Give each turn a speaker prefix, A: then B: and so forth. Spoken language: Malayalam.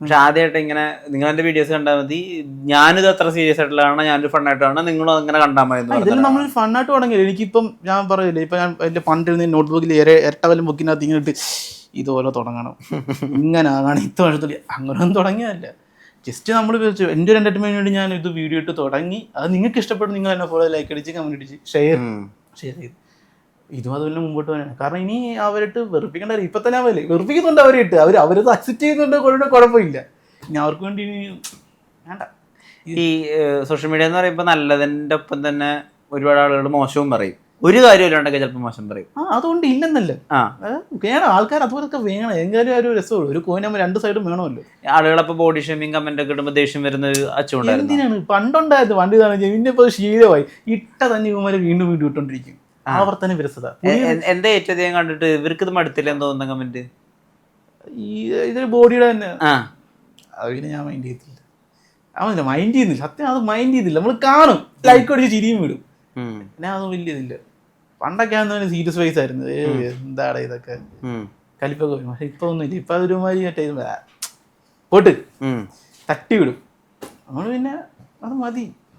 A: പക്ഷെ ആദ്യമായിട്ട് ഇങ്ങനെ നിങ്ങൾ എന്റെ വീഡിയോസ് കണ്ടാൽ മതി, ഞാനിത് അത്ര സീരിയസ് ആയിട്ടുള്ളതാണ്, ഞാനൊരു ഫണ്ണായിട്ടാണ്, നിങ്ങളും അങ്ങനെ കണ്ടാൽ മതി.
B: ഇതെല്ലാം നമ്മൾ ഫണ്ണായിട്ട് തുടങ്ങിയില്ല. എനിക്കിപ്പം ഞാൻ പറയില്ല, ഇപ്പൊ ഞാൻ എന്റെ പണ്ടിരുന്ന നോട്ട്ബുക്കിൽ ഇരട്ടവലും ബുക്കിനകത്ത് ഇങ്ങനെ ഇട്ട് ഇതുപോലെ തുടങ്ങണം, ഇങ്ങനെ ആകണം, ഇത്ര വർഷത്തിൽ അങ്ങനെയൊന്നും തുടങ്ങിയതല്ല. ജസ്റ്റ് നമ്മൾ വിളിച്ചു എൻ്റെ ഒരു എൻ്റർടൈൻമെൻറ്റിന് വേണ്ടി ഞാൻ ഇത് വീഡിയോ ഇട്ട് തുടങ്ങി. അത് നിങ്ങൾക്ക് ഇഷ്ടപ്പെടും, നിങ്ങൾ എന്നെ ഫോളോ, ലൈക്ക് അടിച്ച്, കമൻറ്റ് അടിച്ച്, ഷെയർ ചെയ്ത് ഇതും അതുപോലെ മുമ്പോട്ട് പോകാനാണ്. കാരണം ഇനി അവരിട്ട് വെറുപ്പിക്കേണ്ട, ഇപ്പം തന്നെ വെറുപ്പിക്കുന്നുണ്ട് അവരിട്ട്, അവരത് അക്സെപ്റ്റ് ചെയ്യുന്നുണ്ട്, കുഴപ്പമില്ല. ഇനി അവർക്ക് വേണ്ടി വേണ്ട.
A: ഈ സോഷ്യൽ മീഡിയ എന്ന് പറയുമ്പോൾ നല്ലതിൻ്റെ ഒപ്പം തന്നെ ഒരുപാട് ആളുകൾ മോശവും പറയും. ഒരു കാര്യം ഇല്ലാണ്ടൊക്കെ ചിലപ്പോൾ മോശം പറയും.
B: അതുകൊണ്ട് ഇല്ലെന്നല്ല, വേണം ആൾക്കാർ അതുപോലൊക്കെ വേണം. എങ്കിലും ഒരു രസമുള്ളൂ. ഒരു കോയിനാകുമ്പോൾ രണ്ട് സൈഡും വേണമല്ലോ.
A: ആളുകളപ്പോൾ ബോഡി ഷേമിങ് കമന്റ് ഒക്കെ ഇടുമ്പോൾ ദേഷ്യം വരുന്ന ഒരു അച്ചുകൊണ്ടായിരുന്നു.
B: എന്തിനാണ് പണ്ടുണ്ടായത്, വണ്ടി തന്നെ ഇന്നിപ്പോൾ ശീലമായി. ഇട്ട തന്നെ ഇവന്മാരെ വീണ്ടും വീണ്ടും ഇട്ടോണ്ടിരിക്കും. ആവർത്തന വിരസത.
A: എന്താ ഏറ്റവും അധികം കണ്ടിട്ട് ഇവർക്ക് ഇത് മടുത്തില്ല എന്ന് തോന്നുന്ന കമന്റ്?
B: ഇതൊരു ബോഡിയുടെ തന്നെ. അത് പിന്നെ ഞാൻ മൈൻഡ് ചെയ്തില്ല. അവനില്ല മൈൻഡ് ചെയ്യുന്നില്ല, സത്യം അത് മൈൻഡ് ചെയ്തില്ല. നമ്മൾ കാണും, ലൈക്ക് അടിച്ച് ചിരിയും വിടും. പിന്നെ അതൊന്നും വലിയതില്ല. പണ്ടൊക്കെ ആണെന്ന് സീരിയസ് വൈസ് ആയിരുന്നു, എന്താണ് ഇതൊക്കെ കലിപ്പൊക്കെ വരും. പക്ഷെ ഇപ്പൊ ഒന്നുമില്ല. ഇപ്പൊ അതൊരുമാതിരി മറ്റേ പോട്ട് തട്ടി വിടും. നമ്മൾ പിന്നെ അത് മതി.